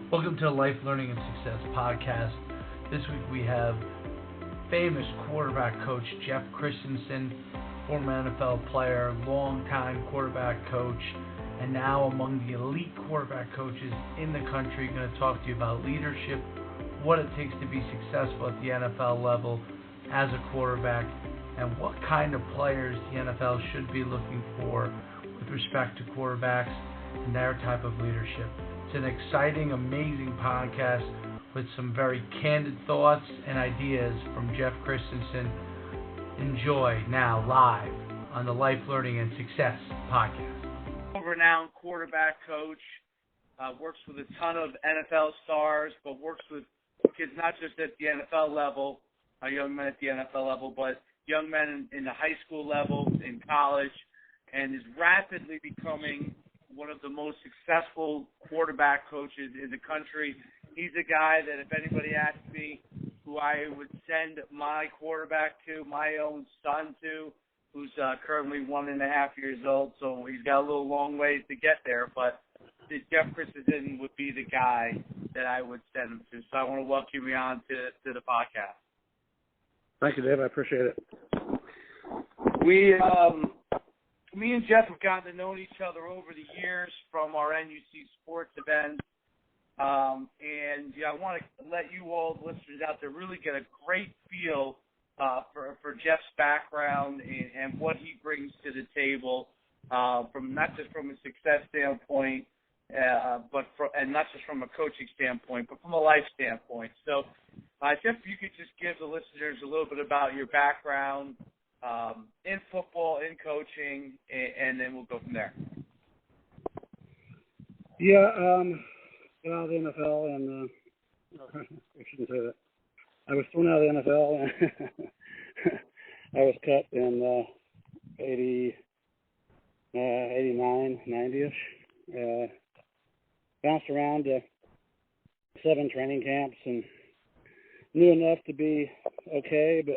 Welcome to the Life Learning and Success podcast. This week we have famous quarterback coach Jeff Christensen, former NFL player, longtime quarterback coach, and now among the elite quarterback coaches in the country. Going to talk to you about leadership, what it takes to be successful at the NFL level as a quarterback, and what kind of players the NFL should be looking for with respect to quarterbacks and their type of leadership. It's an exciting, amazing podcast with some very candid thoughts and ideas from Jeff Christensen. Enjoy now live on the Life Learning and Success podcast. Renowned quarterback coach, works with a ton of NFL stars, but works with kids not just at the NFL level, young men at the NFL level, but young men in the high school level, in college, and is rapidly becoming one of the most successful quarterback coaches in the country. He's a guy that if anybody asked me who I would send my quarterback to, my own son to, who's currently 1.5 years old, so he's got a little long ways to get there, but Jeff Christensen would be the guy that I would send him to. So I want to welcome you on to the podcast. Thank you, Dave. I appreciate it. Me and Jeff have gotten to know each other over the years from our NUC sports events. I want to let you all listeners out there really get a great feel for Jeff's background and what he brings to the table, from not just from a success standpoint, and not just from a coaching standpoint, but from a life standpoint. So, Jeff, if you could just give the listeners a little bit about your background in football, in coaching, and then we'll go from there. Yeah, got out of the NFL, and I shouldn't say that. I was thrown out of the NFL, and I was cut in 89, 90-ish. Bounced around to 7 training camps and knew enough to be okay, but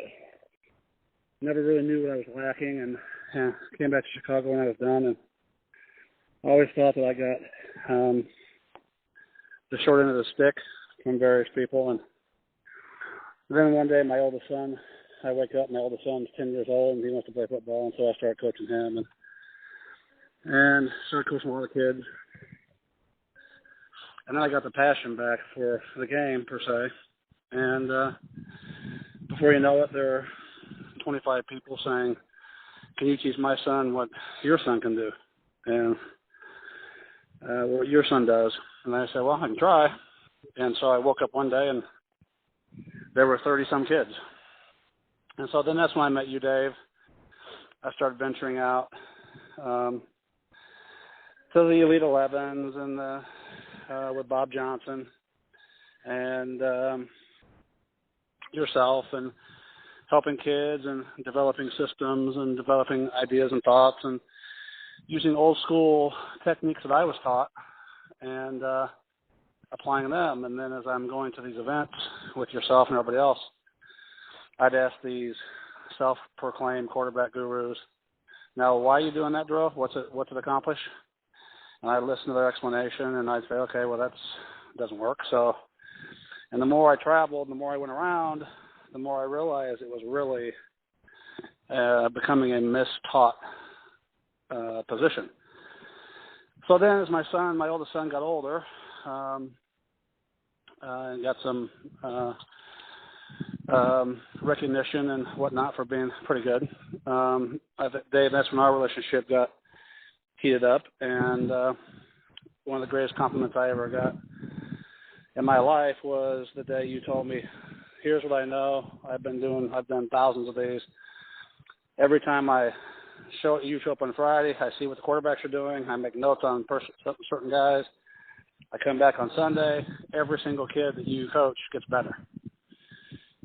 never really knew what I was lacking, and came back to Chicago when I was done, and I always thought that I got the short end of the stick from various people. And then one day my oldest son, I wake up, my oldest son's 10 years old, and he wants to play football, and so I started coaching him and started coaching a lot of kids. And then I got the passion back for the game, per se. And before you know it, there are 25 people saying, can you teach my son what your son can do? And what your son does. And I said, well, I can try. And so I woke up one day and there were 30-some kids. And so then that's when I met you, Dave. I started venturing out to the Elite 11s and with Bob Johnson and yourself, and helping kids and developing systems and developing ideas and thoughts and using old school techniques that I was taught and applying them. And then as I'm going to these events with yourself and everybody else, I'd ask these self-proclaimed quarterback gurus, now, why are you doing that drill? What's it accomplish? And I'd listen to their explanation, and I'd say, okay, well, that doesn't work. So, and the more I traveled, the more I went around, the more I realized it was really becoming a mistaught position. So then as my oldest son got older, and got some recognition and whatnot for being pretty good, Dave, that's when our relationship got heated up. And one of the greatest compliments I ever got in my life was the day you told me, here's what I know. I've done thousands of these. Every time you show up on Friday, I see what the quarterbacks are doing. I make notes on certain guys. I come back on Sunday. Every single kid that you coach gets better.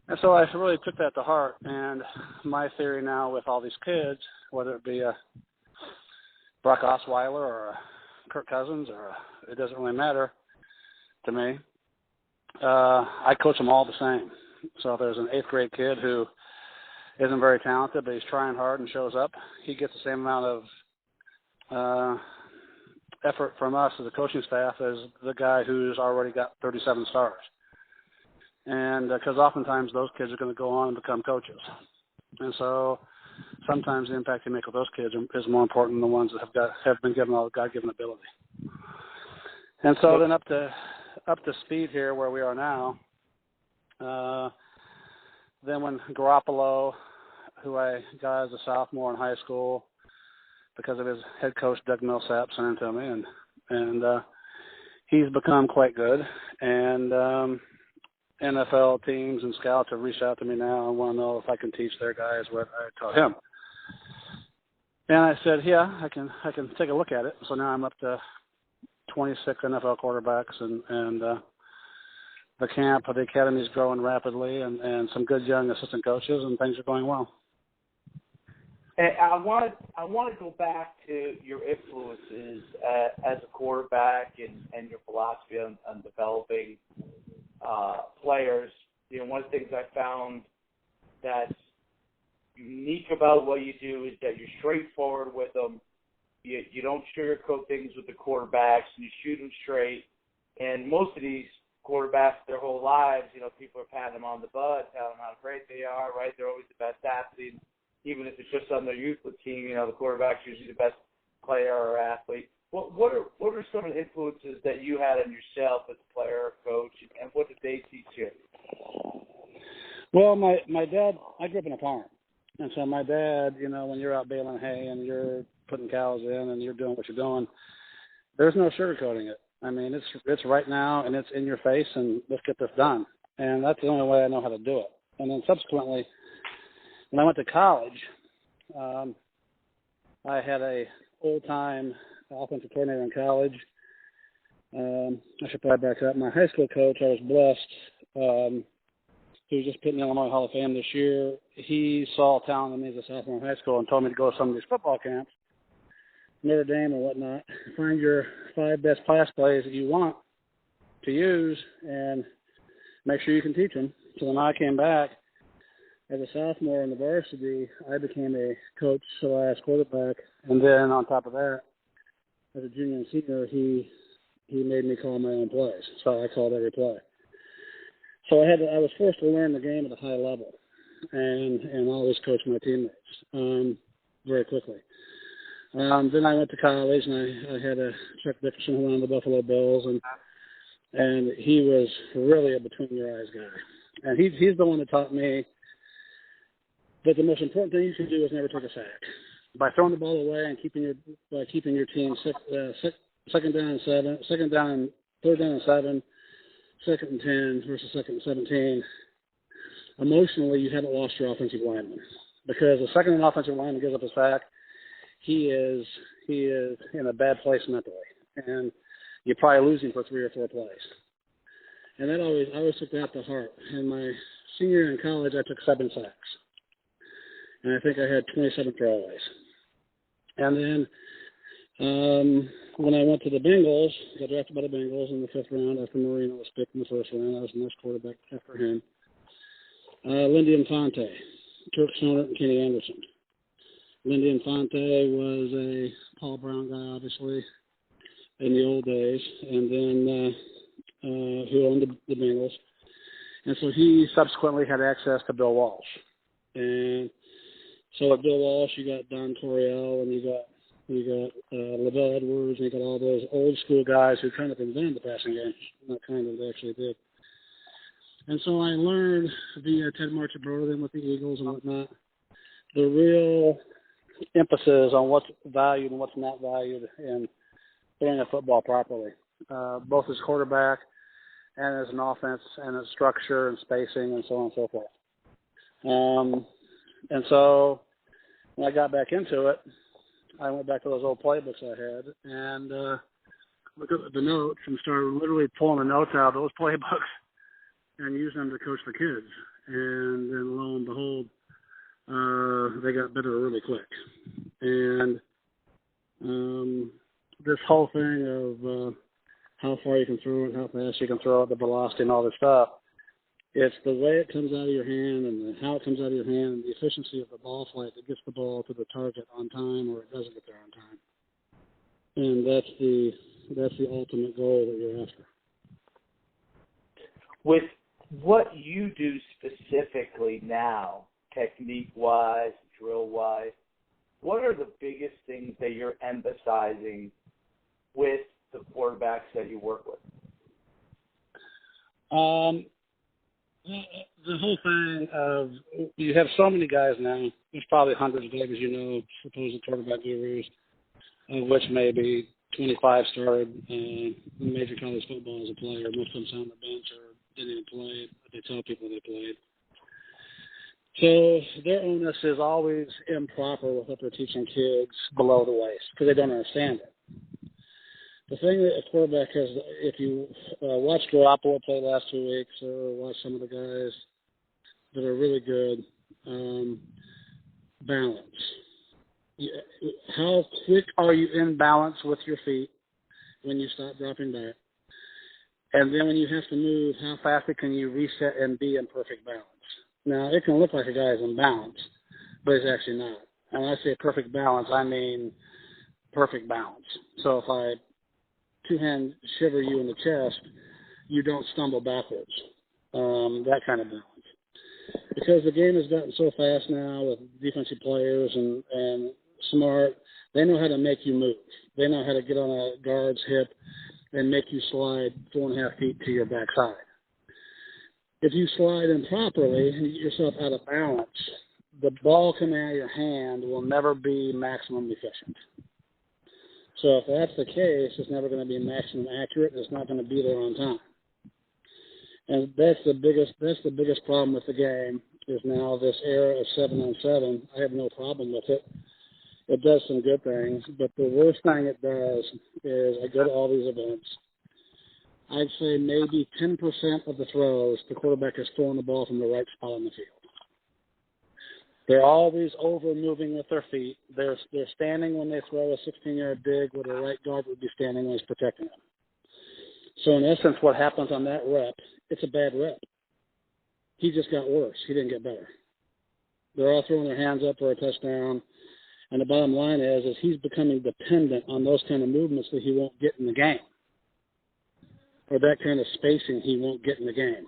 And so I really took that to heart. And my theory now with all these kids, whether it be a Brock Osweiler or a Kirk Cousins it doesn't really matter to me. I coach them all the same. So if there's an 8th grade kid who isn't very talented, but he's trying hard and shows up, he gets the same amount of effort from us as a coaching staff as the guy who's already got 37 stars. And because oftentimes those kids are going to go on and become coaches. And so sometimes the impact you make with those kids is more important than the ones that have been given all the God-given ability. And so then up to speed here where we are now, then when Garoppolo, who I got as a sophomore in high school because of his head coach, Doug Millsap, sent him to me, and he's become quite good. And NFL teams and scouts have reached out to me now and want to know if I can teach their guys what I taught him. And I said, yeah, I can take a look at it. So now I'm up to 26 NFL quarterbacks, and the academy is growing rapidly, and some good young assistant coaches, and things are going well. And I want to go back to your influences as a quarterback and your philosophy on developing players. You know, one of the things I found that's unique about what you do is that you're straightforward with them. You don't sugarcoat things with the quarterbacks. You shoot them straight. And most of these quarterbacks, their whole lives, you know, people are patting them on the butt, telling them how great they are, right? They're always the best athlete. Even if it's just on their youth team, you know, the quarterback's usually the best player or athlete. What are some of the influences that you had on yourself as a player or coach, and what did they teach you? Well, my dad, I grew up in a farm. And so my dad, you know, when you're out baling hay and you're putting cows in and you're doing what you're doing, there's no sugarcoating it. I mean, it's right now and it's in your face, and let's get this done. And that's the only way I know how to do it. And then subsequently, when I went to college, I had a full-time offensive coordinator in college. I should probably back up. My high school coach, I was blessed. He was just put in the Illinois Hall of Fame this year. He saw talent in me as a sophomore in high school and told me to go to some of these football camps, Notre Dame or whatnot, find your 5 best class plays that you want to use and make sure you can teach them. So when I came back as a sophomore in the varsity, I became a coach / quarterback. And then on top of that, as a junior and senior, he made me call my own plays. So I called every play. So I was forced to learn the game at a high level and always coach my teammates very quickly. Then I went to college, and I had a Chuck Dickerson who ran the Buffalo Bills, and he was really a between-your-eyes guy. And he's the one that taught me that the most important thing you can do is never take a sack. By throwing the ball away and keeping your team second down and 7, third down and 7, second and 10 versus second and 17, emotionally you haven't lost your offensive lineman. Because the second an offensive lineman gives up a sack, he is in a bad place mentally. And you're probably losing for 3 or 4 plays. And I always took that to heart. In my senior year in college, I took 7 sacks. And I think I had 27 throwaways. And then when I went to the Bengals, got drafted by the Bengals in the 5th round after Marino was picked in the 1st round. I was the next quarterback after him. Lindy Infante, Turk Sonert, and Kenny Anderson. Lindy Infante was a Paul Brown guy, obviously, in the old days, and then who owned the Bengals. And so he subsequently had access to Bill Walsh. And so at Bill Walsh, you got Don Coryell, and you got Lavelle Edwards, and you got all those old school guys who kind of invented the passing game. Not kind of, they actually did. And so I learned via Ted Marchibroda with the Eagles and whatnot, the real emphasis on what's valued and what's not valued in throwing a football properly, both as quarterback and as an offense and as structure and spacing and so on and so forth. And so when I got back into it, I went back to those old playbooks I had and looked at the notes and started literally pulling the notes out of those playbooks and using them to coach the kids. And then lo and behold, they got better really quick. And this whole thing of how far you can throw it, how fast you can throw it, the velocity and all this stuff, it's the way it comes out of your hand and how it comes out of your hand and the efficiency of the ball flight that gets the ball to the target on time or it doesn't get there on time. and that's the ultimate goal that you're after. With what you do specifically now, technique-wise, drill-wise, what are the biggest things that you're emphasizing with the quarterbacks that you work with? The whole thing of you have so many guys now. There's probably hundreds of guys, as you know, supposed quarterback gurus, of which maybe 25 started major college football as a player. Most of them sat on the bench or didn't even play, but they tell people they played. So their onus is always improper with what they're teaching kids below the waist because they don't understand it. The thing that a quarterback has, if you watch Garoppolo play the last 2 weeks or watch some of the guys that are really good, balance. How quick are you in balance with your feet when you stop dropping back? And then when you have to move, how fast can you reset and be in perfect balance? Now, it can look like a guy is in balance, but it's actually not. And when I say perfect balance, I mean perfect balance. So if I two-hand shiver you in the chest, you don't stumble backwards. That kind of balance. Because the game has gotten so fast now with defensive players and smart, they know how to make you move. They know how to get on a guard's hip and make you slide 4.5 feet to your backside. If you slide improperly and get yourself out of balance, the ball coming out of your hand will never be maximum efficient. So if that's the case, it's never going to be maximum accurate, and it's not going to be there on time. And that's the biggest problem with the game is now this era of 7-on-7. I have no problem with it. It does some good things, but the worst thing it does is I go to all these events. I'd say maybe 10% of the throws, the quarterback is throwing the ball from the right spot on the field. They're always over-moving with their feet. They're standing when they throw a 16-yard dig where the right guard would be standing when he's protecting them. So in essence, what happens on that rep, it's a bad rep. He just got worse. He didn't get better. They're all throwing their hands up for a touchdown. And the bottom line is he's becoming dependent on those kind of movements that he won't get in the game. Or that kind of spacing he won't get in the game.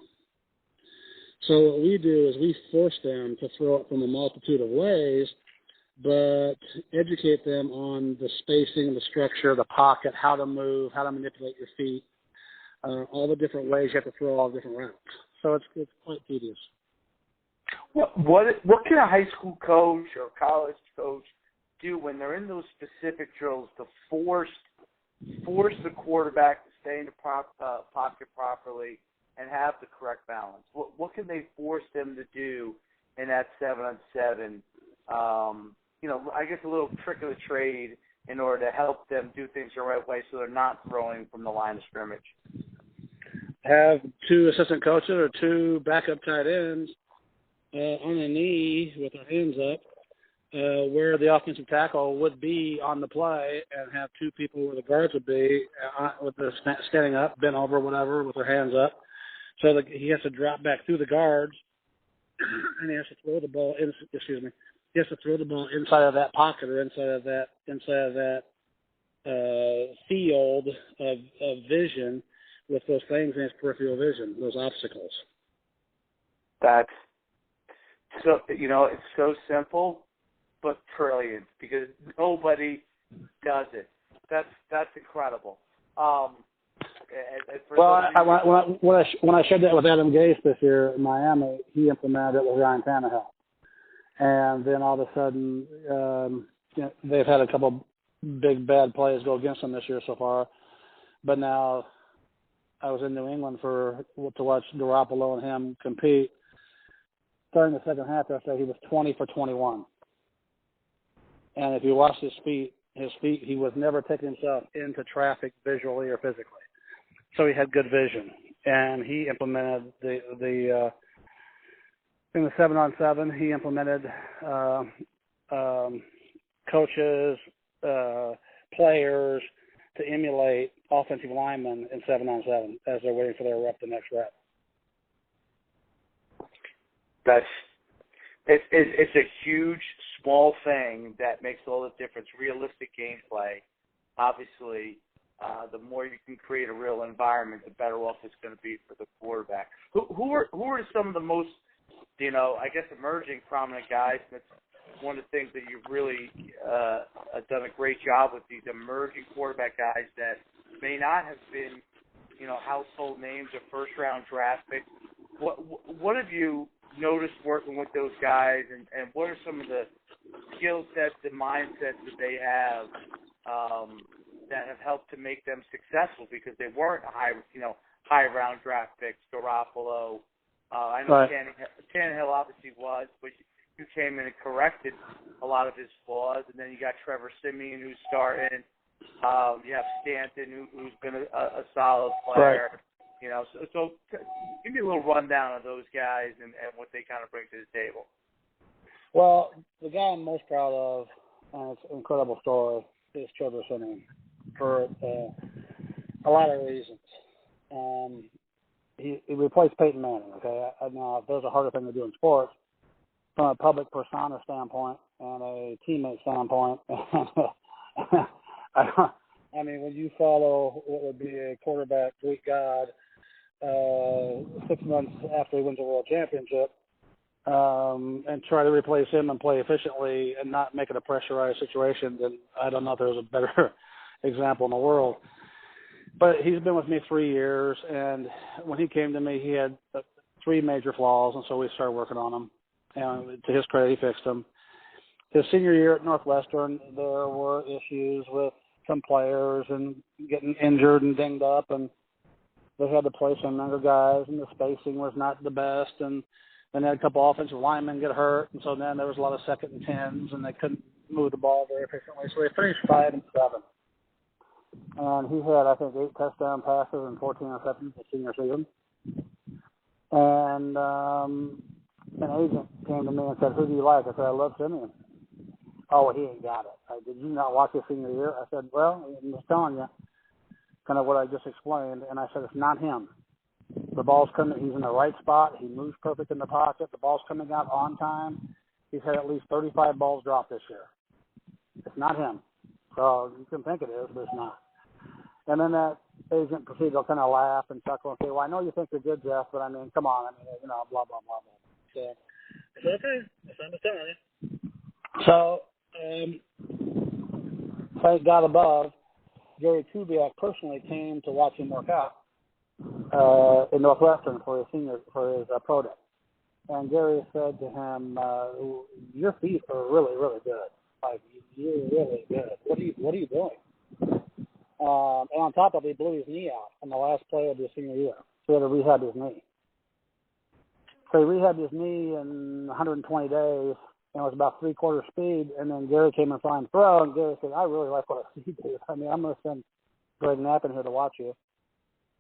So what we do is we force them to throw it from a multitude of ways, but educate them on the spacing, the structure, the pocket, how to move, how to manipulate your feet, all the different ways you have to throw all the different routes. So it's quite tedious. What can a high school coach or college coach do when they're in those specific drills to force the quarterback to stay in the pocket properly and have the correct balance? What can they force them to do in that 7-on-7? I guess a little trick of the trade in order to help them do things the right way so they're not throwing from the line of scrimmage. Have 2 assistant coaches or 2 backup tight ends on a knee with their hands up where the offensive tackle would be on the play, and have 2 people where the guards would be with their standing up, bent over, whatever, with their hands up. So that he has to drop back through the guards, and he has to throw the ball He has to throw the ball inside of that pocket or inside of that field of vision with those things in his peripheral vision, those obstacles. That's so it's so simple, but brilliant because nobody does it. That's incredible. When I shared that with Adam Gase this year in Miami, he implemented it with Ryan Tannehill. And then all of a sudden, they've had a couple big bad plays go against them this year so far. But now I was in New England to watch Garoppolo and him compete. Starting the second half, he was 20 for 21. And if you watch his feet, he was never taking himself into traffic visually or physically. So he had good vision, and he implemented in the 7-on-7. He implemented coaches, players to emulate offensive linemen in 7-on-7 as they're waiting for their rep, the next rep. It's a huge small thing that makes all the difference. Realistic gameplay obviously, the more you can create a real environment, the better off it's going to be for the quarterback. Who are some of the most, I guess, emerging prominent guys? That's one of the things that you've really done a great job with, these emerging quarterback guys that may not have been, household names or first-round draft picks. What have you noticed working with those guys, and what are some of the skill sets and mindsets that they have that have helped to make them successful, because they weren't high-round draft picks? Garoppolo, I know right. Tannehill obviously was, but you came in and corrected a lot of his flaws, and then you got Trevor Siemian, who's starting. You have Stanton, who's been a solid player. Right. So give me a little rundown of those guys and what they kind of bring to the table. Well, the guy I'm most proud of, and it's an incredible story, is Trevor Siemian for a lot of reasons. He replaced Peyton Manning, okay? Now, there's a harder thing to do in sports from a public persona standpoint and a teammate standpoint. I mean, when you follow what would be a quarterback Greek god 6 months after he wins a world championship, and try to replace him and play efficiently and not make it a pressurized situation, then I don't know if there's a better example in the world. But he's been with me 3 years, and when he came to me, he had 3 major flaws, and so we started working on them. And to his credit, he fixed them. His senior year at Northwestern, there were issues with some players and getting injured and dinged up, and they had to play some younger guys, and the spacing was not the best, and then they had a couple offensive linemen get hurt, and so then there was a lot of 2nd and 10s, and they couldn't move the ball very efficiently. So they finished 5-7, and he had, I think, 8 touchdown passes and 14 interceptions his senior season. And an agent came to me and said, "Who do you like?" I said, "I love Siemian." "Oh, well, he ain't got it." "Did you not watch his senior year?" I said, "Well, I'm just telling you kind of what I just explained." And I said, "It's not him. The ball's coming. He's in the right spot. He moves perfect in the pocket. The ball's coming out on time. He's had at least 35 balls dropped this year. It's not him." So you can think it is, but it's not. And then that agent proceeded to kind of laugh and chuckle and say, "Well, I know you think you're good, Jeff, but I mean, come on. I mean, blah, blah, blah, blah." So I said, "Okay, I'm just telling you." So, thank God above, Gary Kubiak personally came to watch him work out in Northwestern for his pro day. And Gary said to him, "Your feet are really, really good. Like, you're really good. What are you doing?" And on top of it, he blew his knee out on the last play of his senior year. So he had to rehab his knee. So he rehabbed his knee in 120 days, and it was about 3/4 speed. And then Gary came and saw him throw, and Gary said, "I really like what I see, dude. I mean, I'm going to send Greg Knapp in here to watch you,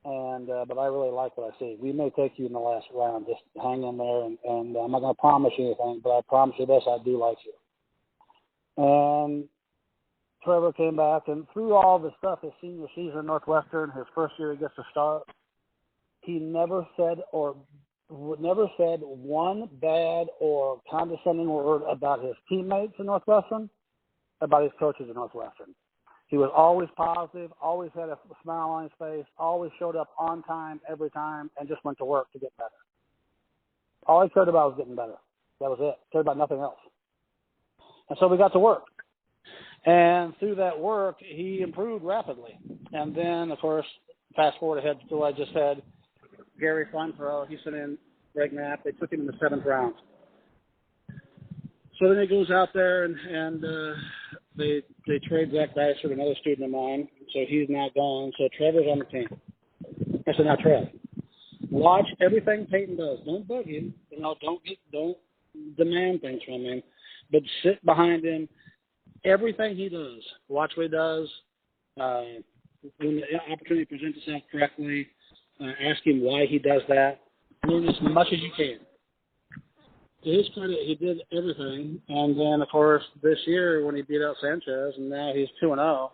and but I really like what I see. We may take you in the last round. Just hang in there, and I'm not going to promise you anything, but I promise you this, I do like you." And Trevor came back, and through all the stuff his senior season at Northwestern, his first year he gets to start, he never said one bad or condescending word about his teammates in Northwestern, about his coaches in Northwestern. He was always positive, always had a smile on his face, always showed up on time every time, and just went to work to get better. All he cared about was getting better. That was it. Cared about nothing else. And so we got to work. And through that work, he improved rapidly. And then, of course, fast forward ahead to what I just said, Gary Funfro, he sent in Greg Knapp. They took him in the 7th round. So then he goes out there and they trade Zach Dyser, another student of mine. So he's now gone. So Trevor's on the team. I said, "Now, Trev, watch everything Peyton does. Don't bug him. Don't demand things from him, but sit behind him. Everything he does, watch what he does. When the opportunity presents itself correctly, ask him why he does that. Learn as much as you can." To his credit, he did everything. And then, of course, this year when he beat out Sanchez, and now he's 2-0,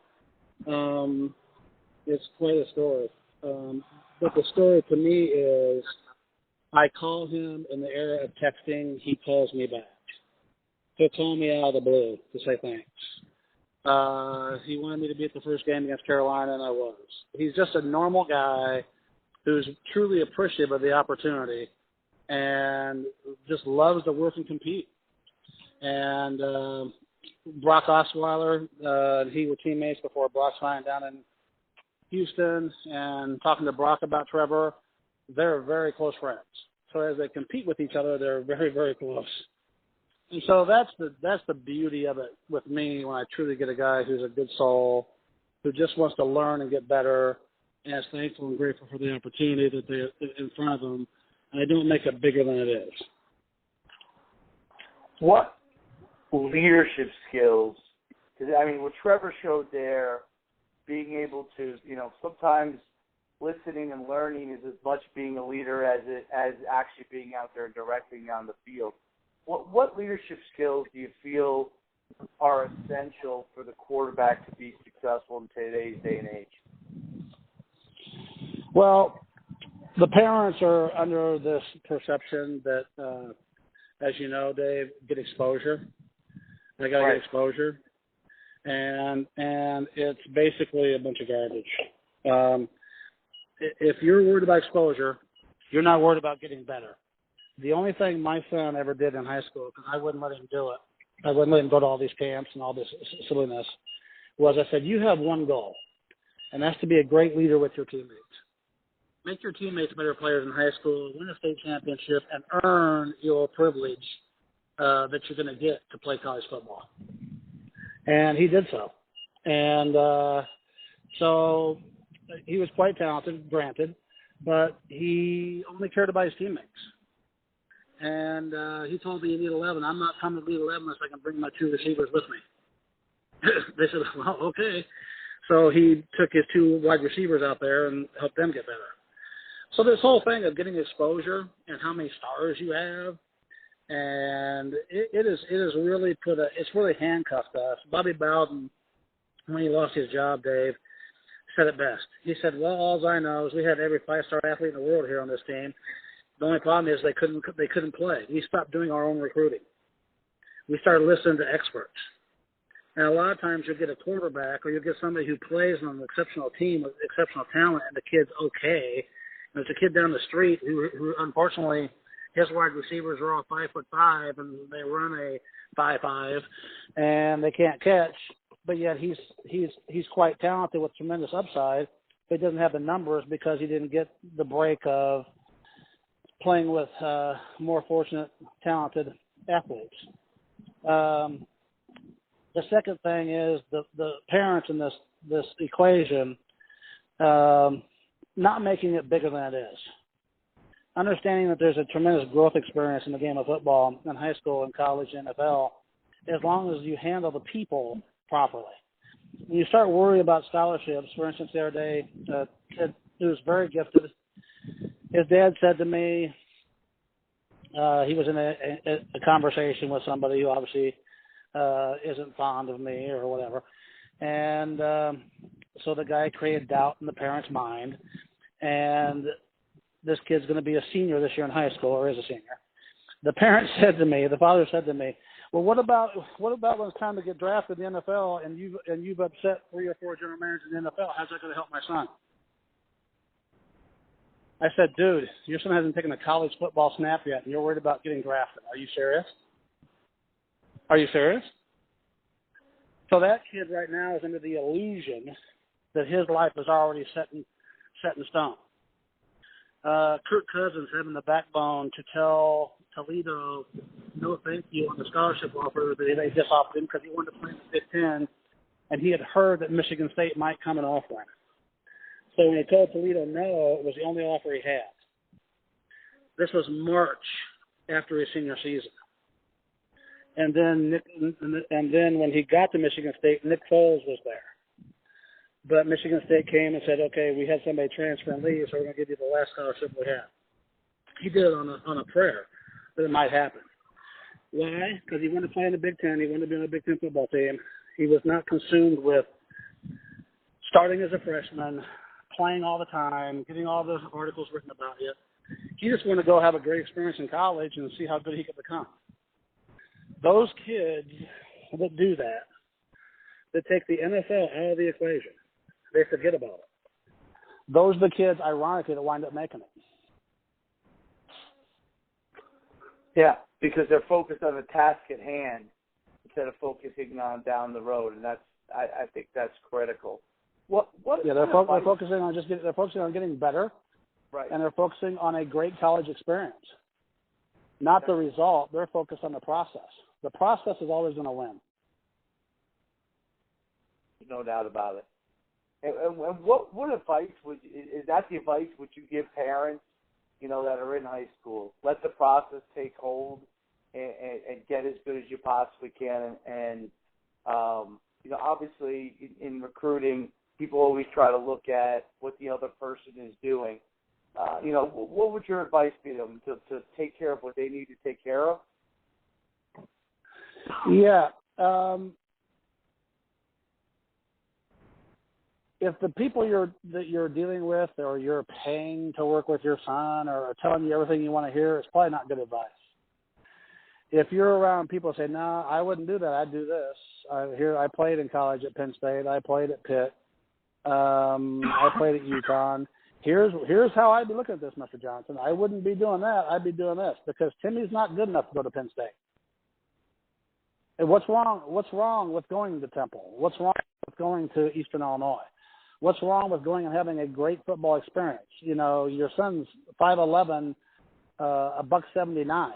it's quite a story. But the story to me is I call him in the era of texting, he calls me back. He'll call me out of the blue to say thanks. He wanted me to be at the first game against Carolina, and I was. He's just a normal guy who's truly appreciative of the opportunity and just loves to work and compete. And Brock Osweiler, he were teammates before Brock signed down in Houston, and talking to Brock about Trevor, they're very close friends. So as they compete with each other, they're very, very close. And so that's the beauty of it with me when I truly get a guy who's a good soul, who just wants to learn and get better, and is thankful and grateful for the opportunity that they're in front of them. And I don't make it bigger than it is. What leadership skills? Because I mean, what Trevor showed there, being able to, sometimes listening and learning is as much being a leader as actually being out there and directing on the field. What leadership skills do you feel are essential for the quarterback to be successful in today's day and age? Well, the parents are under this perception that, as you know, Dave, get exposure. They got to get exposure, and it's basically a bunch of garbage. If you're worried about exposure, you're not worried about getting better. The only thing my son ever did in high school, because I wouldn't let him do it, I wouldn't let him go to all these camps and all this silliness, was I said, you have one goal, and that's to be a great leader with your teammates. Make your teammates better players in high school, win a state championship, and earn your privilege that you're going to get to play college football. And he did so. And so he was quite talented, granted, but he only cared about his teammates. And he told me in Elite 11, I'm not coming to Elite 11 unless I can bring my two receivers with me. They said, well, okay. So he took his two wide receivers out there and helped them get better. So this whole thing of getting exposure and how many stars you have, and it is really it's really handcuffed us. Bobby Bowden, when he lost his job, Dave, said it best. He said, well, all I know is we had every 5-star athlete in the world here on this team. The only problem is they couldn't play. We stopped doing our own recruiting. We started listening to experts. And a lot of times you'll get a quarterback or you'll get somebody who plays on an exceptional team with exceptional talent and the kid's okay. And there's a kid down the street who unfortunately his wide receivers are all 5'5" and they run a 5'5" and they can't catch, but yet he's quite talented with tremendous upside. But he doesn't have the numbers because he didn't get the break of playing with more fortunate, talented athletes. The second thing is the parents in this equation not making it bigger than it is. Understanding that there's a tremendous growth experience in the game of football in high school and college and NFL, as long as you handle the people properly. When you start worrying about scholarships, for instance, the other day, a kid who was very gifted, his dad said to me, he was in a conversation with somebody who obviously isn't fond of me or whatever. And so the guy created doubt in the parent's mind. And this kid's going to be a senior this year in high school, or is a senior. The parent said to me, the father said to me, well, what about when it's time to get drafted in the NFL and you've upset 3 or 4 general managers in the NFL? How's that going to help my son? I said, dude, your son hasn't taken a college football snap yet, and you're worried about getting drafted. Are you serious? Are you serious? So that kid right now is under the illusion that his life is already set in stone. Kirk Cousins having the backbone to tell Toledo no thank you on the scholarship offer that they just offered him because he wanted to play in the Big Ten, and he had heard that Michigan State might come and offer him. So when he told Toledo no, it was the only offer he had. This was March after his senior season. And then when he got to Michigan State, Nick Foles was there. But Michigan State came and said, okay, we had somebody transfer and leave, so we're going to give you the last scholarship we have. He did it on a prayer that it might happen. Why? Because he wanted to play in the Big Ten. He wanted to be on a Big Ten football team. He was not consumed with starting as a freshman, playing all the time, getting all those articles written about you. He just wanted to go have a great experience in college and see how good he could become. Those kids that do that, that take the NFL out of the equation. They forget about it. Those are the kids, ironically, that wind up making it. Yeah, because they're focused on the task at hand instead of focusing on down the road, and I think that's critical. They're focusing on getting better, right? And they're focusing on a great college experience, not the result. They're focused on the process. The process is always going to win. No doubt about it. And what advice is that the advice would you give parents, that are in high school? Let the process take hold and get as good as you possibly can. And obviously in recruiting, people always try to look at what the other person is doing. What would your advice be to them to take care of what they need to take care of? Yeah. If the people that you're dealing with or you're paying to work with your son or are telling you everything you want to hear, it's probably not good advice. If you're around people who say, no, I wouldn't do that, I'd do this. I played in college at Penn State. I played at Pitt. I played at UConn. Here's how I'd be looking at this, Mr. Johnson. I wouldn't be doing that. I'd be doing this because Timmy's not good enough to go to Penn State. And what's wrong? What's wrong with going to Temple? What's wrong with going to Eastern Illinois? What's wrong with going and having a great football experience? Your son's 5'11", $179.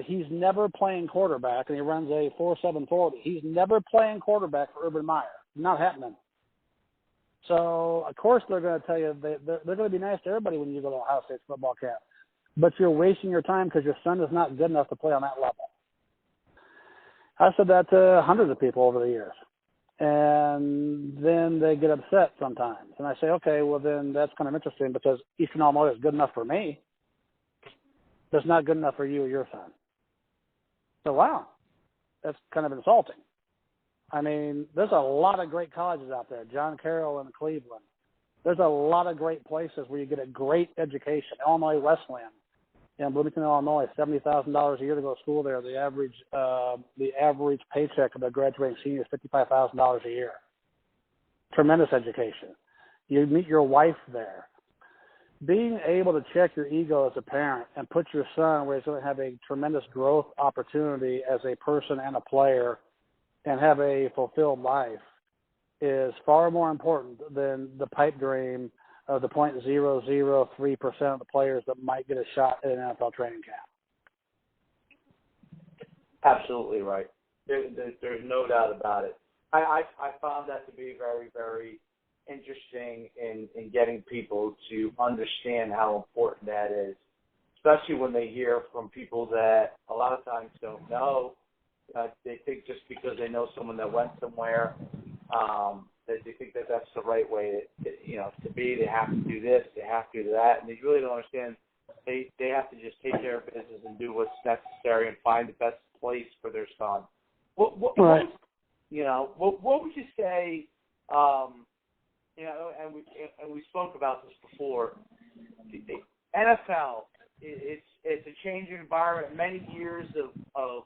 He's never playing quarterback, and he runs a 4.7 40. He's never playing quarterback for Urban Meyer. Not happening. So, of course, they're going to tell you they're going to be nice to everybody when you go to Ohio State's football camp. But you're wasting your time because your son is not good enough to play on that level. I've said that to hundreds of people over the years. And then they get upset sometimes. And I say, okay, well, then that's kind of interesting because Eastern Illinois is good enough for me. But it's not good enough for you or your son. So, wow, that's kind of insulting. I mean, there's a lot of great colleges out there. John Carroll in Cleveland. There's a lot of great places where you get a great education. Illinois Wesleyan in Bloomington, Illinois, $70,000 a year to go to school there. The average paycheck of a graduating senior is $55,000 a year. Tremendous education. You meet your wife there. Being able to check your ego as a parent and put your son where he's going to have a tremendous growth opportunity as a person and a player and have a fulfilled life is far more important than the pipe dream of the 0.003% of the players that might get a shot at an NFL training camp. Absolutely right. There's no doubt about it. I found that to be very, very interesting in getting people to understand how important that is, especially when they hear from people that a lot of times don't know. They think just because they know someone that went somewhere, that they think that that's the right way to be. They have to do this, they have to do that, and they really don't understand. They have to just take care of business and do what's necessary and find the best place for their son. What would you say? And we spoke about this before. The NFL, it's a changing environment. Many years of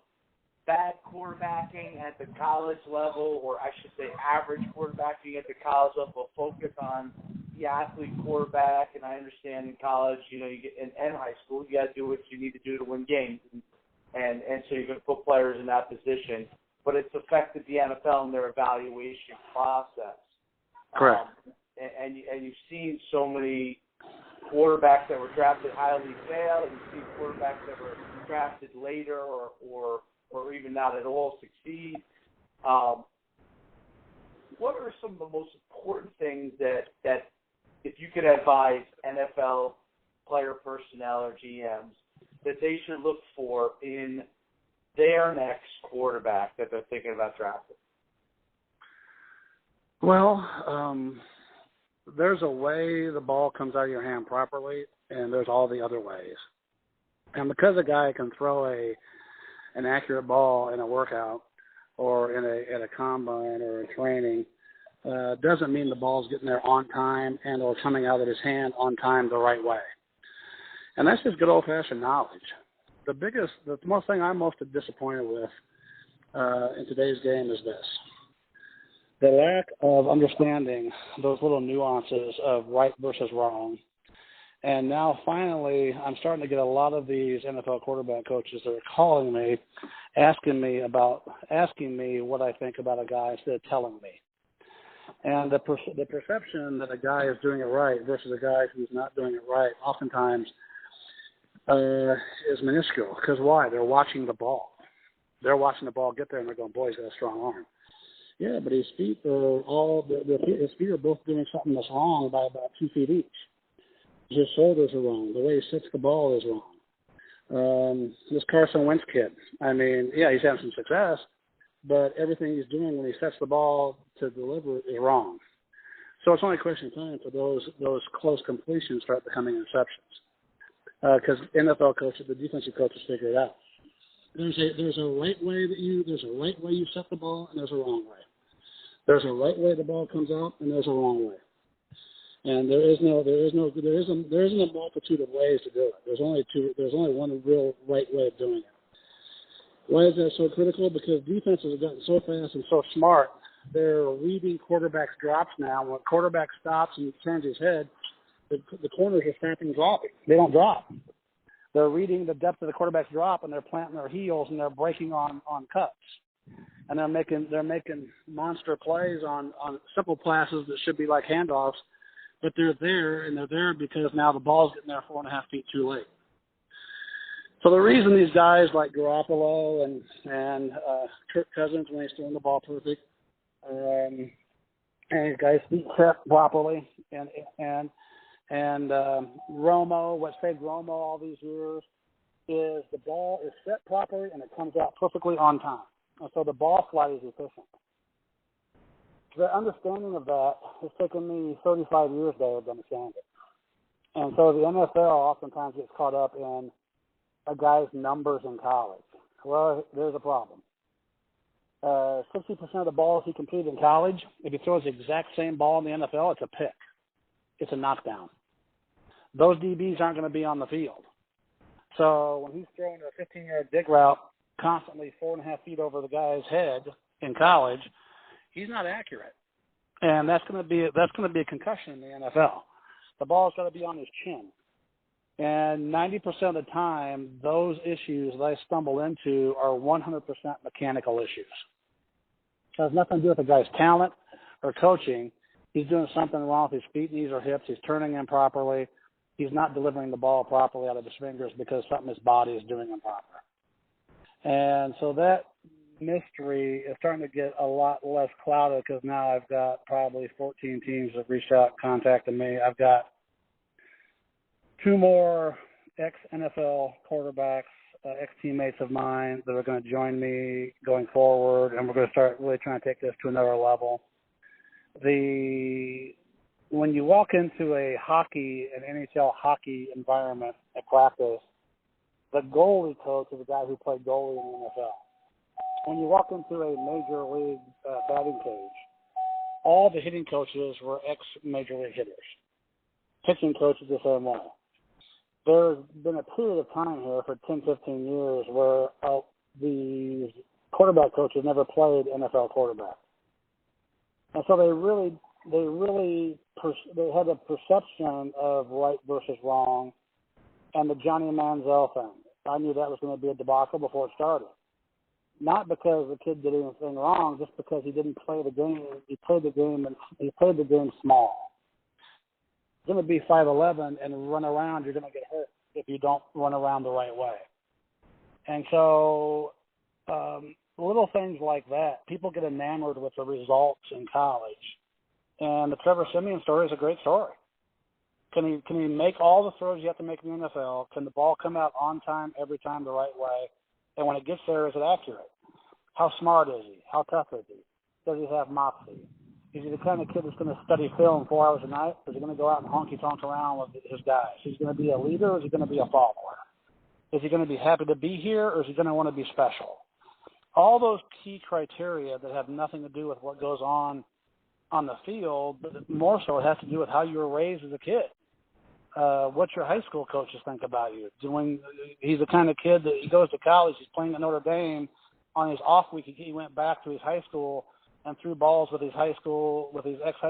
bad quarterbacking at the college level, or I should say average quarterbacking at the college level, focus on the athlete quarterback. And I understand in college, you get in high school, you got to do what you need to do to win games, and so you can put players in that position. But it's affected the NFL in their evaluation process. Correct. And you've seen so many quarterbacks that were drafted highly fail, and you've seen quarterbacks that were drafted later or even not at all succeed. What are some of the most important things that if you could advise NFL player personnel or GMs that they should look for in their next quarterback that they're thinking about drafting? Well, there's a way the ball comes out of your hand properly, and there's all the other ways. And because a guy can throw an accurate ball in a workout or in a combine or in training, doesn't mean the ball's getting there on time and or coming out of his hand on time the right way. And that's just good old-fashioned knowledge. The most thing I'm most disappointed with in today's game is this. the lack of understanding those little nuances of right versus wrong. And now finally, I'm starting to get a lot of these NFL quarterback coaches that are calling me, asking me what I think about a guy instead of telling me. And the perception that a guy is doing it right versus a guy who's not doing it right oftentimes is minuscule. Because why? They're watching the ball. They're watching the ball get there, and they're going, boy, he's got a strong arm. Yeah, but his feet are his feet are both doing something that's wrong by about 2 feet each. His shoulders are wrong. The way he sits the ball is wrong. This Carson Wentz kid, I mean, yeah, he's having some success, but everything he's doing when he sets the ball to deliver is wrong. So it's only a question of time for those close completions start becoming interceptions. Because NFL coaches, the defensive coaches figure it out. There's a right way you set the ball, and there's a wrong way. There's a right way the ball comes out, and there's a wrong way. And there isn't a multitude of ways to do it. There's only one real right way of doing it. Why is that so critical? Because defenses have gotten so fast and so smart. They're reading quarterbacks' drops now. When a quarterback stops and turns his head, the corners are snapping and dropping. They don't drop. They're reading the depth of the quarterback's drop, and they're planting their heels, and they're breaking on cuts. And they're making monster plays on simple passes that should be like handoffs, but they're there because now the ball's getting there 4.5 feet too late. So the reason these guys like Garoppolo and Kirk Cousins, when he's throwing the ball perfect, and these guys feet set properly, and Romo, what saved Romo all these years, is the ball is set properly and it comes out perfectly on time. And so the ball flight is efficient. The understanding of that has taken me 35 years to understand it. And so the NFL oftentimes gets caught up in a guy's numbers in college. Well, there's a problem. 60% of the balls he completed in college, if he throws the exact same ball in the NFL, it's a pick. It's a knockdown. Those DBs aren't going to be on the field. So when he's throwing a 15-yard dig route constantly 4.5 feet over the guy's head in college, he's not accurate. And that's going to be a concussion in the NFL. The ball's got to be on his chin. And 90% of the time, those issues that I stumble into are 100% mechanical issues. It has nothing to do with the guy's talent or coaching. He's doing something wrong with his feet, knees, or hips. He's turning improperly. He's not delivering the ball properly out of his fingers because something his body is doing improper. And so that mystery is starting to get a lot less clouded because now I've got probably 14 teams that have reached out, contacted me. I've got 2 more ex-NFL quarterbacks, ex-teammates of mine that are going to join me going forward, and we're going to start really trying to take this to another level. When you walk into an NHL hockey environment at practice, the goalie coach is a guy who played goalie in the NFL. When you walk into a major league batting cage, all the hitting coaches were ex-major league hitters. Pitching coaches the same way. There's been a period of time here for 10, 15 years where the quarterback coaches never played NFL quarterback. And so they had a perception of right versus wrong and the Johnny Manziel thing. I knew that was going to be a debacle before it started. Not because the kid did anything wrong, just because he didn't play the game. He played the game small. You're going to be 5'11" and run around, you're going to get hurt if you don't run around the right way. And so little things like that, people get enamored with the results in college. And the Trevor Siemian story is a great story. Can he make all the throws you have to make in the NFL? Can the ball come out on time, every time, the right way? And when it gets there, is it accurate? How smart is he? How tough is he? Does he have moxie? Is he the kind of kid that's going to study film 4 hours a night? Or is he going to go out and honky-tonk around with his guys? Is he going to be a leader or is he going to be a follower? Is he going to be happy to be here or is he going to want to be special? All those key criteria that have nothing to do with what goes on the field, but more so it has to do with how you were raised as a kid. What your high school coaches think about you. He's the kind of kid that he goes to college, he's playing at Notre Dame. On his off week, he went back to his high school and threw balls with his ex-high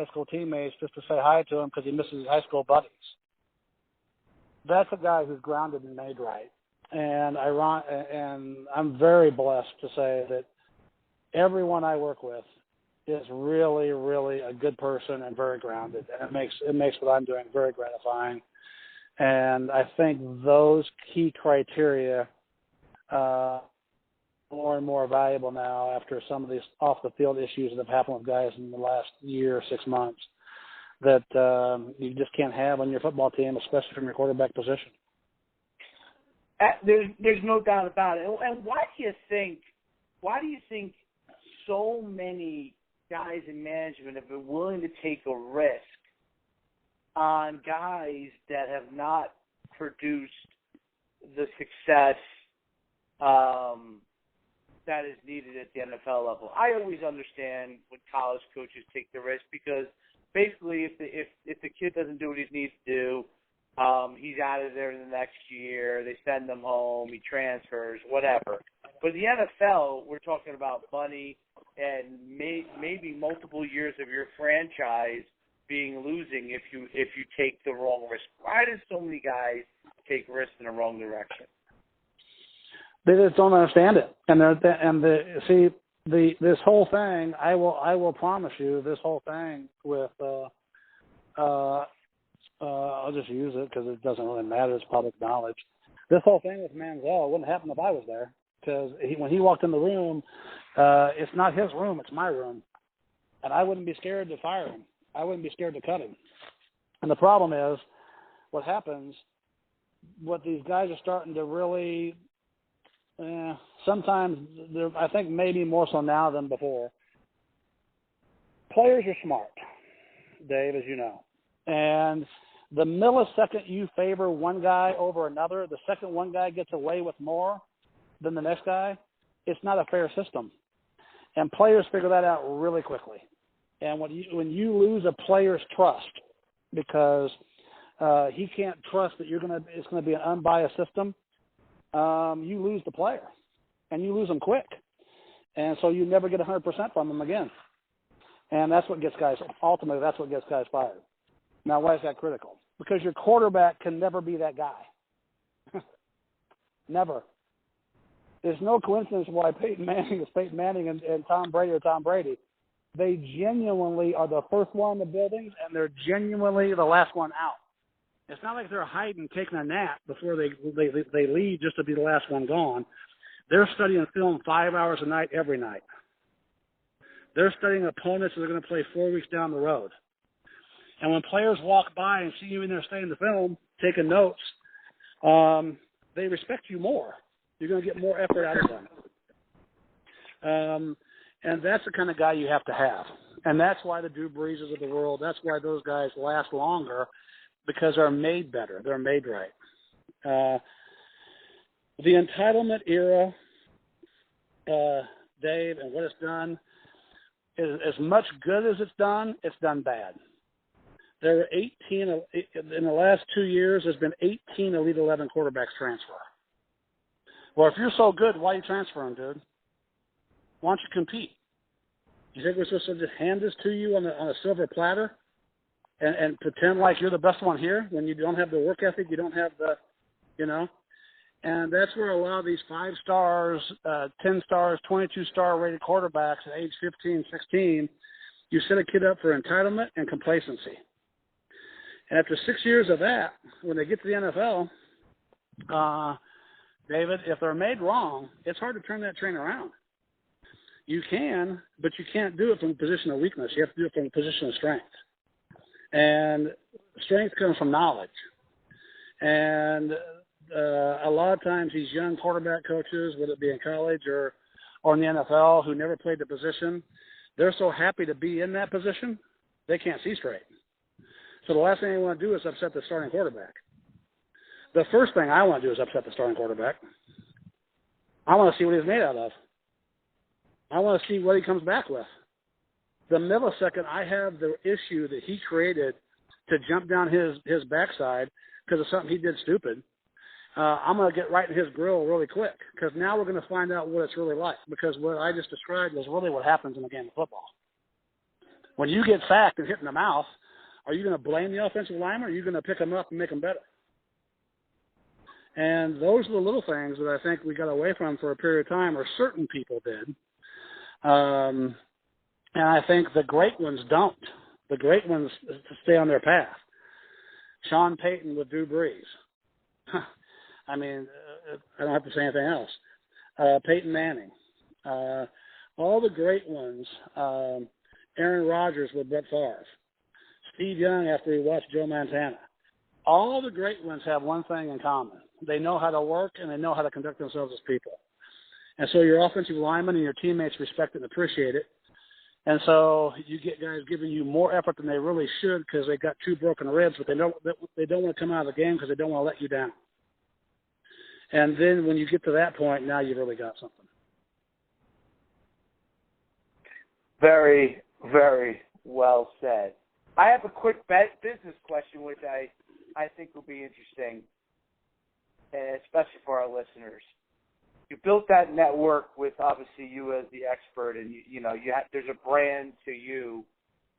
school teammates just to say hi to him because he misses his high school buddies. That's a guy who's grounded and made right. And I'm very blessed to say that everyone I work with is really, really a good person and very grounded. And it makes what I'm doing very gratifying. And I think those key criteria more and more valuable now after some of these off-the-field issues that have happened with guys in the last year or 6 months that you just can't have on your football team, especially from your quarterback position. There's no doubt about it. And why do you think so many guys in management have been willing to take a risk on guys that have not produced the success that is needed at the NFL level? I always understand when college coaches take the risk because basically if the kid doesn't do what he needs to do, he's out of there the next year, they send him home, he transfers, whatever. But the NFL, we're talking about money and maybe multiple years of your franchise being losing if you take the wrong risk. Why do so many guys take risks in the wrong direction? They just don't understand it, this whole thing. I will promise you, this whole thing with I'll just use it because it doesn't really matter. It's public knowledge. This whole thing with Manziel wouldn't happen if I was there because when he walked in the room, it's not his room, it's my room, and I wouldn't be scared to fire him. I wouldn't be scared to cut him. And the problem is, what happens? What these guys are starting to really. Sometimes, I think maybe more so now than before, players are smart, Dave, as you know. And the millisecond you favor one guy over another, the second one guy gets away with more than the next guy, it's not a fair system. And players figure that out really quickly. And when you lose a player's trust because he can't trust that it's going to be an unbiased system, you lose the player, and you lose them quick. And so you never get 100% from them again. And that's what gets guys fired. Now, why is that critical? Because your quarterback can never be that guy. Never. There's no coincidence why Peyton Manning is Peyton Manning and Tom Brady are Tom Brady. They genuinely are the first one in the buildings, and they're genuinely the last one out. It's not like they're hiding, taking a nap before they leave just to be the last one gone. They're studying film 5 hours a night every night. They're studying opponents that are going to play 4 weeks down the road. And when players walk by and see you in there studying the film, taking notes, they respect you more. You're going to get more effort out of them. And that's the kind of guy you have to have. And that's why the Drew Breeses of the world, that's why those guys last longer, because they're made better. They're made right. The entitlement era, Dave, and what it's done, is as much good as it's done bad. There were 18, in the last 2 years, there's been 18 Elite 11 quarterbacks transfer. Well, if you're so good, why are you transferring, dude? Why don't you compete? You think we're supposed to just hand this to you on a silver platter and pretend like you're the best one here when you don't have the work ethic, you don't have the, And that's where a lot of these 5 stars, 10 stars, 22-star rated quarterbacks at age 15, 16, you set a kid up for entitlement and complacency. And after 6 years of that, when they get to the NFL, David, if they're made wrong, it's hard to turn that train around. You can, but you can't do it from a position of weakness. You have to do it from a position of strength. And strength comes from knowledge. And a lot of times these young quarterback coaches, whether it be in college or in the NFL, who never played the position, they're so happy to be in that position, they can't see straight. So the last thing they want to do is upset the starting quarterback. The first thing I want to do is upset the starting quarterback. I want to see what he's made out of. I want to see what he comes back with. The millisecond I have the issue that he created to jump down his backside because of something he did stupid, I'm going to get right in his grill really quick because now we're going to find out what it's really like, because what I just described is really what happens in a game of football. When you get sacked and hit in the mouth, are you going to blame the offensive lineman, or are you going to pick them up and make them better? And those are the little things that I think we got away from for a period of time, or certain people did. And I think the great ones don't. The great ones stay on their path. Sean Payton with Drew Brees. I mean, I don't have to say anything else. Peyton Manning. All the great ones. Aaron Rodgers with Brett Favre. Steve Young after he watched Joe Montana. All the great ones have one thing in common. They know how to work and they know how to conduct themselves as people. And so your offensive linemen and your teammates respect it and appreciate it. And so you get guys giving you more effort than they really should because they got 2 broken ribs, but they don't want to come out of the game because they don't want to let you down. And then when you get to that point, now you've really got something. Very, very well said. I have a quick business question, which I think will be interesting, especially for our listeners. You built that network with obviously you as the expert, and there's a brand to you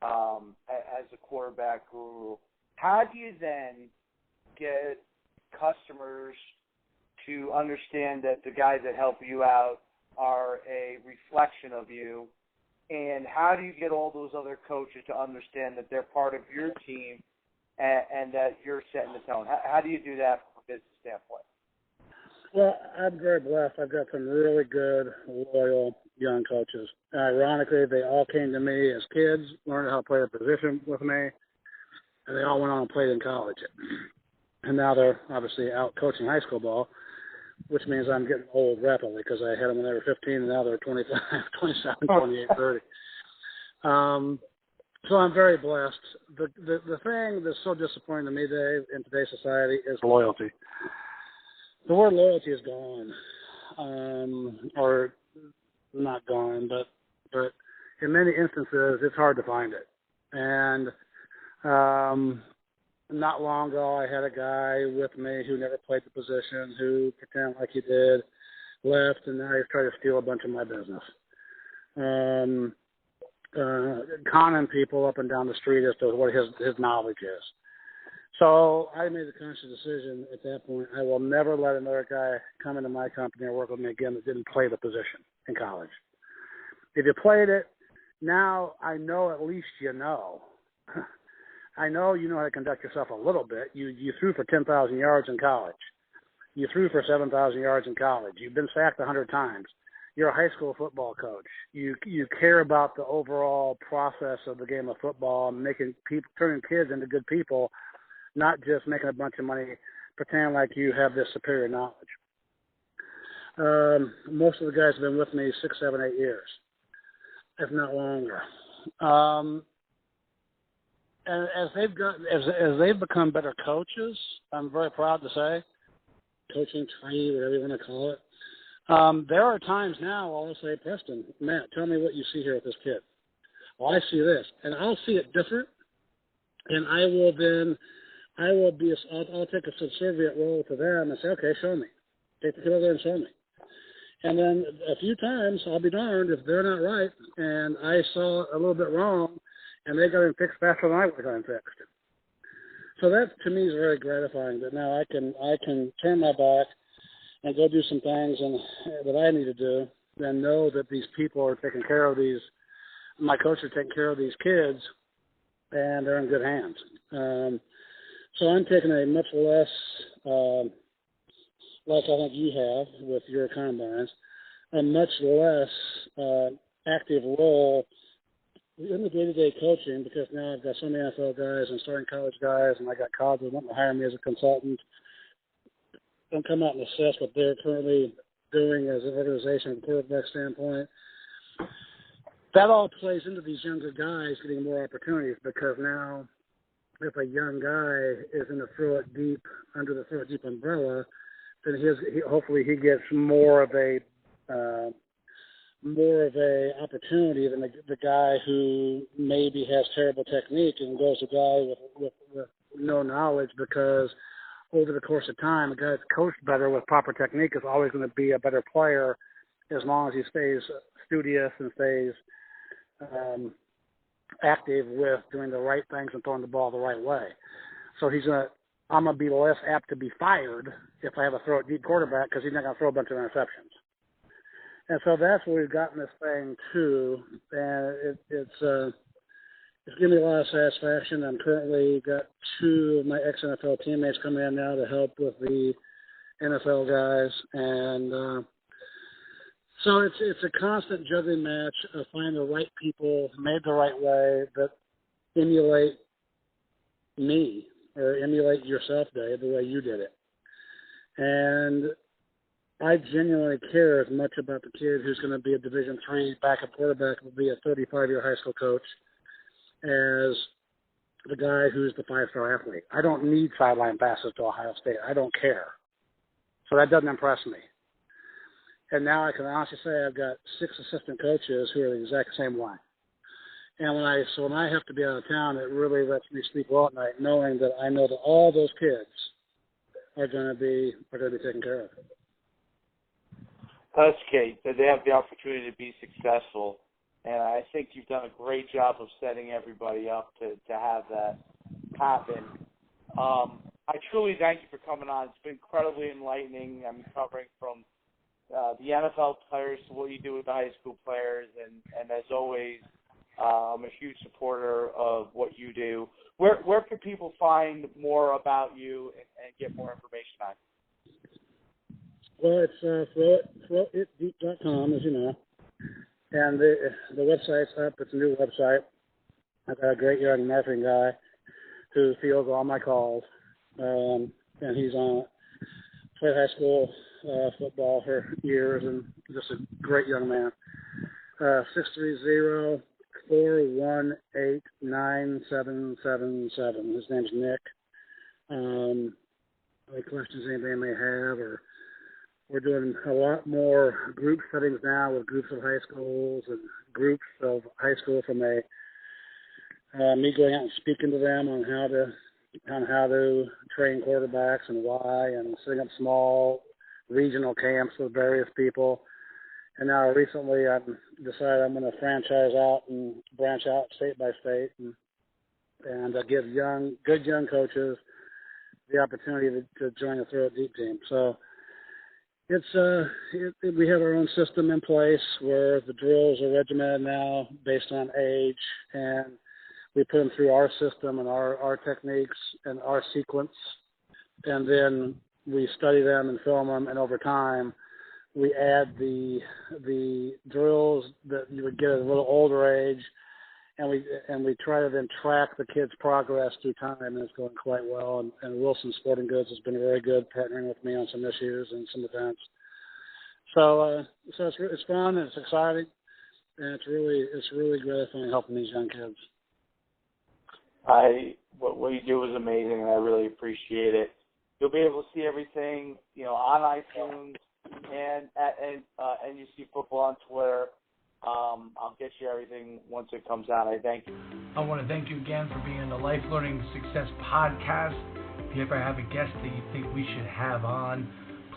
as a quarterback guru. How do you then get customers to understand that the guys that help you out are a reflection of you? And how do you get all those other coaches to understand that they're part of your team and that you're setting the tone? How do you do that from a business standpoint? Well, I'm very blessed. I've got some really good, loyal young coaches. Ironically, they all came to me as kids, learned how to play the position with me, and they all went on and played in college. And now they're obviously out coaching high school ball, which means I'm getting old rapidly because I had them when they were 15, and now they're 25, 27, 28, 30. So I'm very blessed. The thing that's so disappointing to me, Dave, in today's society is loyalty. The word loyalty is gone, or not gone, but in many instances, it's hard to find it. And not long ago, I had a guy with me who never played the position, who pretended like he did, left, and now he's trying to steal a bunch of my business. Conning people up and down the street as to what his knowledge is. So I made the conscious decision at that point, I will never let another guy come into my company or work with me again that didn't play the position in college. If you played it, now I know at least you know. I know you know how to conduct yourself a little bit. You threw for 10,000 yards in college. You threw for 7,000 yards in college. You've been sacked 100 times. You're a high school football coach. You care about the overall process of the game of football, turning kids into good people, not just making a bunch of money, pretending like you have this superior knowledge. Most of the guys have been with me 6, 7, 8 years, if not longer. And as they've become better coaches, I'm very proud to say, coaching, training, whatever you want to call it. There are times now I'll say, Preston, Matt, tell me what you see here with this kid. Well, I see this, and I'll see it different, and I'll take a subservient role to them and say, okay, show me. Take the kid over there and show me. And then a few times, I'll be darned if they're not right, and I saw a little bit wrong, and they got him fixed faster than I would have got him fixed. So that, to me, is very gratifying, that now I can turn my back and go do some things that I need to do, and know that these people are taking care of my coach are taking care of these kids, and they're in good hands. So I'm taking a much less, like I think you have with your combines, a much less active role in the day-to-day coaching, because now I've got so many NFL guys and starting college guys, and I got colleges wanting to hire me as a consultant. Don't come out and assess what they're currently doing as an organization from a quarterback standpoint. That all plays into these younger guys getting more opportunities, because now if a young guy is in the under the throw it deep umbrella, then hopefully he gets more of a opportunity than the guy who maybe has terrible technique and goes a guy with no knowledge, because over the course of time, a guy that's coached better with proper technique is always going to be a better player as long as he stays studious and stays active with doing the right things and throwing the ball the right way. So I'm going to be less apt to be fired if I have a throw it deep quarterback because he's not going to throw a bunch of interceptions. And so that's where we've gotten this thing to, and it's given me a lot of satisfaction. I'm currently got 2 of my ex-NFL teammates coming in now to help with the NFL guys, and so it's a constant juggling match of finding the right people made the right way that emulate me or emulate yourself, Dave, the way you did it. And I genuinely care as much about the kid who's going to be a Division III backup quarterback, will be a 35-year high school coach, as the guy who's the 5-star athlete. I don't need sideline passes to Ohio State. I don't care. So that doesn't impress me. And now I can honestly say I've got 6 assistant coaches who are the exact same way. And when I have to be out of town, it really lets me sleep well at night, knowing that I know that all those kids are going to be taken care of. That's great. That they have the opportunity to be successful, and I think you've done a great job of setting everybody up to have that happen. I truly thank you for coming on. It's been incredibly enlightening. I'm covering from the NFL players to what you do with the high school players, and as always, I'm a huge supporter of what you do. Where can people find more about you and get more information on you? Well, it's throwitdeep.com, as you know, and the website's up. It's a new website. I've got a great young marketing guy who fields all my calls, and he's played high school football for years, and just a great young man. 630-418-9777. His name's Nick. Any questions anybody may have, or we're doing a lot more group settings now with groups of high schools and groups of high school from me going out and speaking to them on how to train quarterbacks and why, and setting up small regional camps with various people. And now recently I've decided I'm going to franchise out and branch out state by state and give good young coaches the opportunity to join the Throw It Deep team. So we have our own system in place where the drills are regimented now based on age, and we put them through our system and our techniques and our sequence, and then we study them and film them, and over time we add the drills that you would get at a little older age, and we try to then track the kids' progress through time, and it's going quite well. And Wilson Sporting Goods has been very good partnering with me on some issues and some events. So it's fun, and it's exciting, and it's really gratifying helping these young kids. What you do is amazing, and I really appreciate it. You'll be able to see everything, on iTunes and at NUC Football on Twitter. I'll get you everything once it comes out. I thank you. I want to thank you again for being on the Life Learning Success podcast. If you ever have a guest that you think we should have on,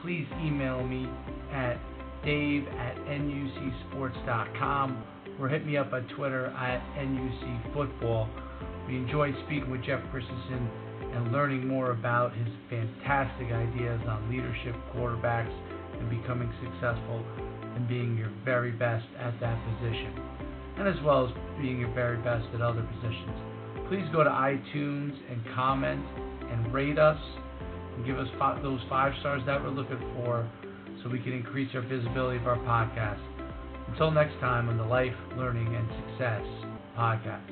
please email me at dave@nucsports.com or hit me up on Twitter at NUCFootball. We enjoyed speaking with Jeff Christensen and learning more about his fantastic ideas on leadership, quarterbacks, and becoming successful and being your very best at that position, and as well as being your very best at other positions. Please go to iTunes and comment and rate us and give us those 5 stars that we're looking for so we can increase our visibility of our podcast. Until next time on the Life, Learning, and Success podcast.